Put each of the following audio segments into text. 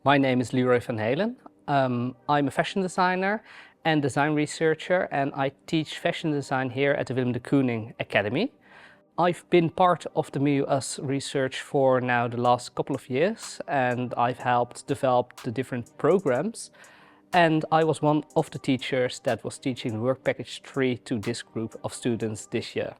My name is Leroy Van Halen. I'm a fashion designer and design researcher, and I teach fashion design here at the WdKA Academy. I've been part of the MUUS research for now the last couple of years, and I've helped develop the different programs. And I was one of the teachers that was teaching Work Package 3 to this group of students this year.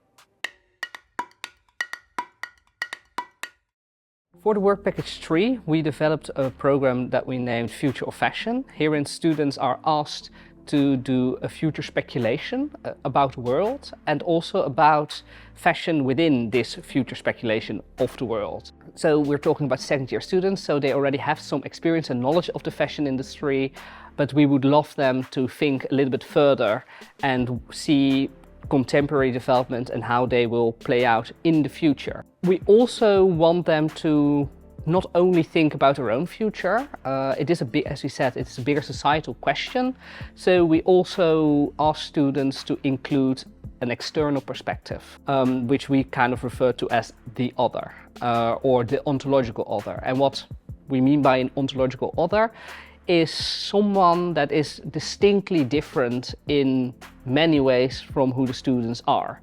For the Work Package 3, we developed a program that we named Future of Fashion. Herein students are asked to do a future speculation about the world and also about fashion within this future speculation of the world. So we're talking about second-year students, so they already have some experience and knowledge of the fashion industry, but we would love them to think a little bit further and see contemporary development and how they will play out in the future. We also want them to not only think about their own future. It is as we said, it's a bigger societal question. So we also ask students to include an external perspective, which we kind of refer to as the other or the ontological other. And what we mean by an ontological other is someone that is distinctly different in many ways from who the students are.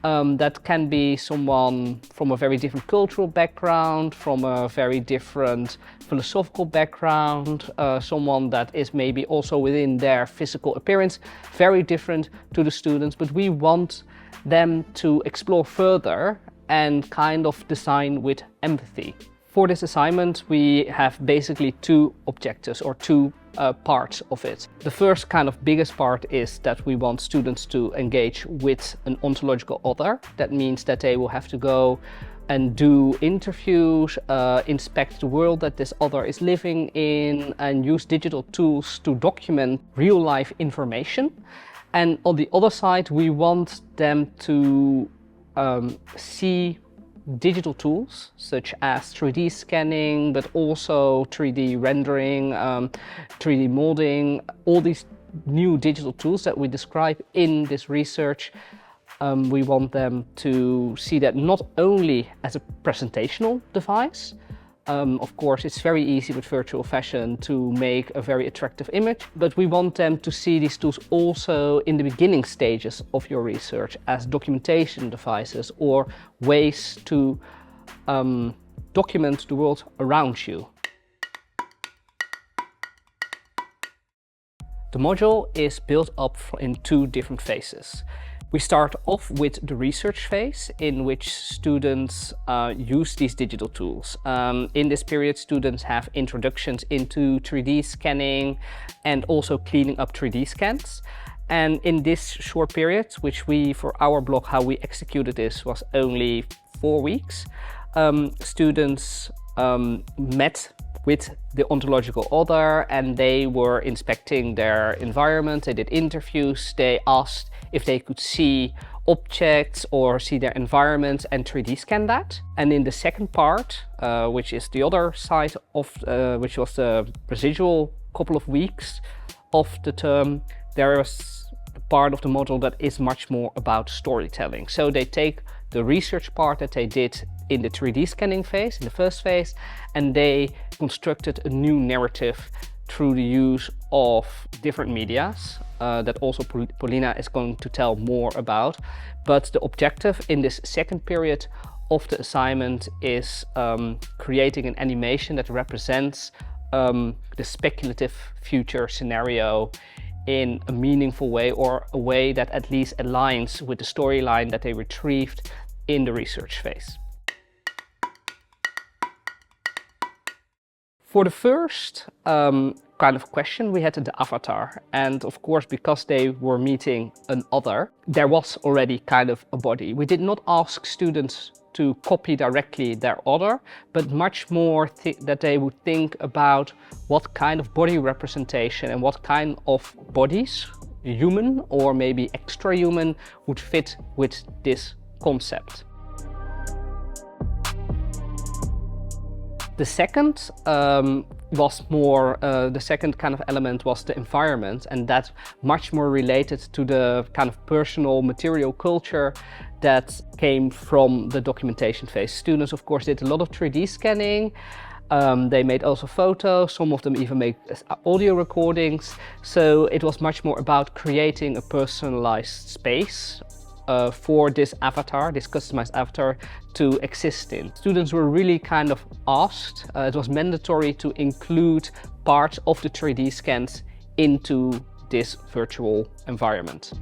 That can be someone from a very different cultural background, from a very different philosophical background, someone that is maybe also within their physical appearance very different to the students, but we want them to explore further and kind of design with empathy. For this assignment, we have basically two objectives or two parts of it. The first kind of biggest part is that we want students to engage with an ontological other. That means that they will have to go and do interviews, inspect the world that this other is living in, and use digital tools to document real life information. And on the other side, we want them to see digital tools such as 3D scanning, but also 3D rendering, 3D molding, all these new digital tools that we describe in this research. We want them to see that not only as a presentational device. Of course, it's very easy with virtual fashion to make a very attractive image, but we want them to see these tools also in the beginning stages of your research as documentation devices or ways to document the world around you. The module is built up in two different phases. We start off with the research phase, in which students use these digital tools. In this period, students have introductions into 3D scanning and also cleaning up 3D scans. And in this short period, which for our blog, how we executed this was only 4 weeks, students met with the ontological other, and they were inspecting their environment. They did interviews, they asked if they could see objects or see their environment and 3D scan that. And in the second part, which is the other side of, which was the residual couple of weeks of the term, there is the part of the module that is much more about storytelling. So they take the research part that they did in the 3D scanning phase, in the first phase, and they constructed a new narrative through the use of different medias that also Paulina is going to tell more about. But the objective in this second period of the assignment is creating an animation that represents the speculative future scenario in a meaningful way, or a way that at least aligns with the storyline that they retrieved in the research phase. For the first kind of question, we had the avatar, and of course, because they were meeting an other, there was already kind of a body. We did not ask students to copy directly their other, but much more that they would think about what kind of body representation and what kind of bodies, human or maybe extra human, would fit with this concept. The second was more, the second kind of element was the environment, and that much more related to the kind of personal material culture that came from the documentation phase. Students, of course, did a lot of 3D scanning, They made also photos, some of them even made audio recordings. So it was much more about creating a personalized space for this avatar, this customized avatar, to exist in. Students were really kind of asked, it was mandatory to include parts of the 3D scans into this virtual environment.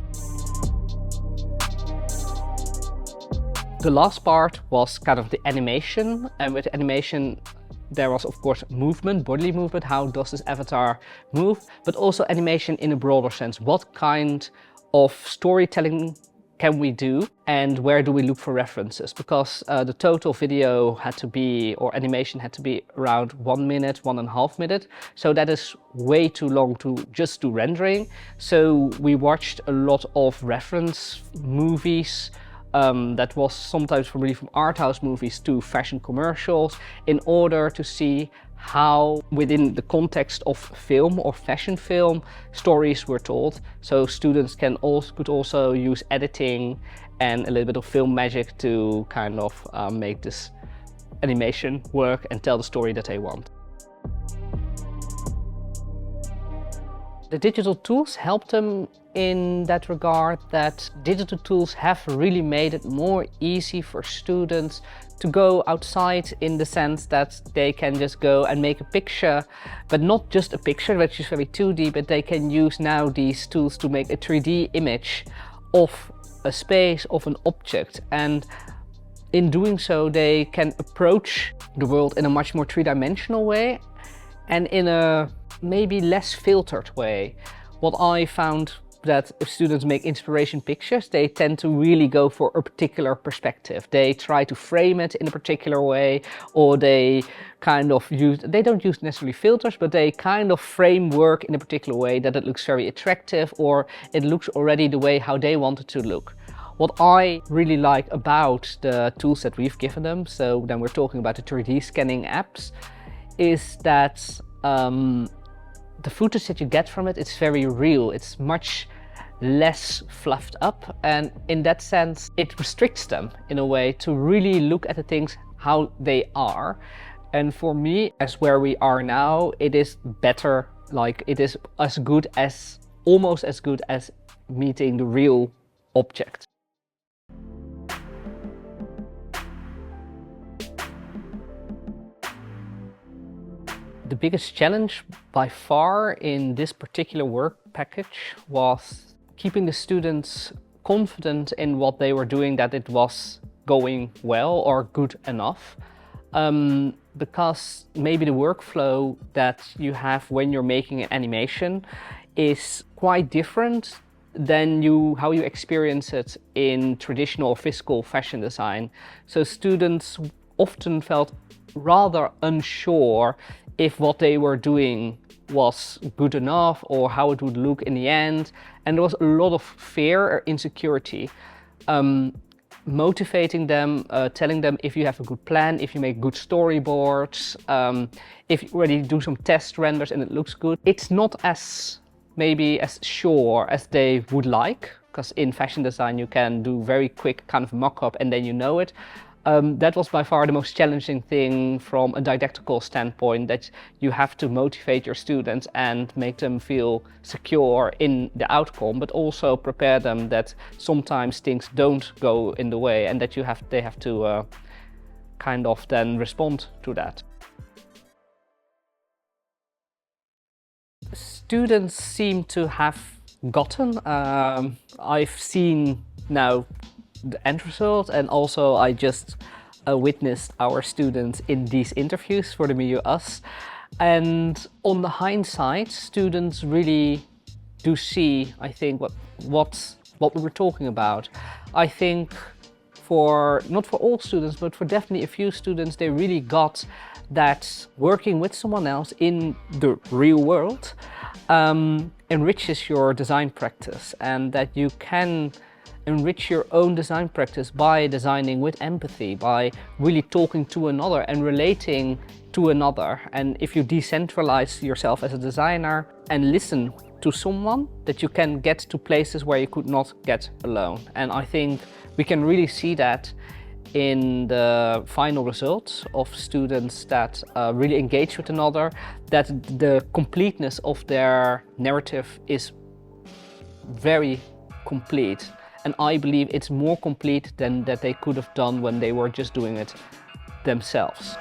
The last part was kind of the animation, and with animation there was of course movement, bodily movement, how does this avatar move, but also animation in a broader sense. What kind of storytelling can we do and where do we look for references? Because the total video had to be, or animation had to be around 1 minute, 1.5 minutes. So that is way too long to just do rendering. So we watched a lot of reference movies, that was sometimes really from art house movies to fashion commercials, in order to see how within the context of film or fashion film stories were told. So students could also use editing and a little bit of film magic to kind of make this animation work and tell the story that they want. The digital tools helped them in that regard, that digital tools have really made it more easy for students to go outside, in the sense that they can just go and make a picture, but not just a picture which is very 2D, but they can use now these tools to make a 3D image of a space, of an object, and in doing so they can approach the world in a much more three-dimensional way and in a maybe less filtered way. What I found that if students make inspiration pictures, they tend to really go for a particular perspective. They try to frame it in a particular way, or they kind of they don't use necessarily filters, but they kind of frame work in a particular way that it looks very attractive, or it looks already the way how they want it to look. What I really like about the tools that we've given them, so then we're talking about the 3D scanning apps, is that the footage that you get from it, it's very real. It's much less fluffed up, and in that sense it restricts them in a way to really look at the things how they are. And for me, as where we are now, it is better, like it is as good as, almost as good as meeting the real object. The biggest challenge by far in this particular work package was keeping the students confident in what they were doing, that it was going well or good enough. Because maybe the workflow that you have when you're making an animation is quite different than how you experience it in traditional physical fashion design. So students often felt rather unsure if what they were doing was good enough or how it would look in the end. And there was a lot of fear or insecurity. Motivating them, telling them if you have a good plan, if you make good storyboards, if you already do some test renders and it looks good, it's not as maybe as sure as they would like, because in fashion design you can do very quick kind of mock-up and then you know it. That was by far the most challenging thing from a didactical standpoint, that you have to motivate your students and make them feel secure in the outcome, but also prepare them that sometimes things don't go in the way and that they have to kind of then respond to that. Students seem to have gotten, I've seen now the end result, and also I just witnessed our students in these interviews for the Milieu Us, and on the hindsight students really do see, I think, what we were talking about. I think not for all students, but for definitely a few students, they really got that working with someone else in the real world enriches your design practice, and that you can enrich your own design practice by designing with empathy, by really talking to another and relating to another. And if you decentralize yourself as a designer and listen to someone, that you can get to places where you could not get alone. And I think we can really see that in the final results of students that really engage with another, that the completeness of their narrative is very complete. And I believe it's more complete than that they could have done when they were just doing it themselves.